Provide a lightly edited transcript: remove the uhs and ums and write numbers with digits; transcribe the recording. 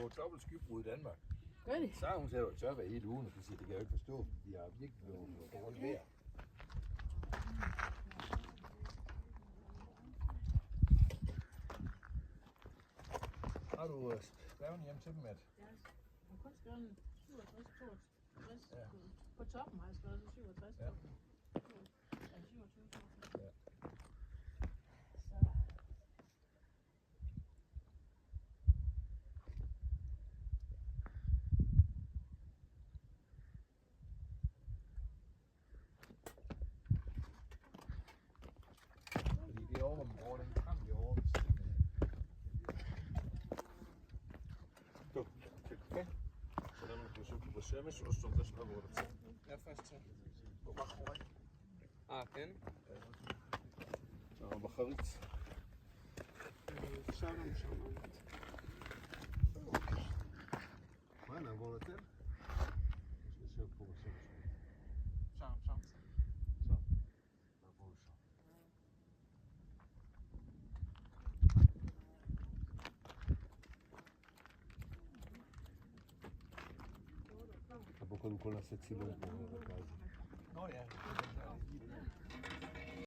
jo dobbelt skybrud i Danmark. Gør det? Så hun sætter jo tørvejr hele ugen, og de siger, det kan jeg jo ikke forstå. De har virkelig blevet dårligt vejr. Har du skrevet hjem til dem, at... Ja, jeg har kun skrevet 67, 62. Ja. På toppen har jeg skrevet 67. Ja. Ja, 27, 62. Ja. Så. Fordi det er over om morgenen, den kamp i år. Okay. Hvordan man kan søge på service og stå der sådan noget, hvor det Ja, først til. وبخرج كان بخريط شغل إن شاء الله. وانا بولتين شوف هو شوف شغل. Dopo con la sezione Nå ja.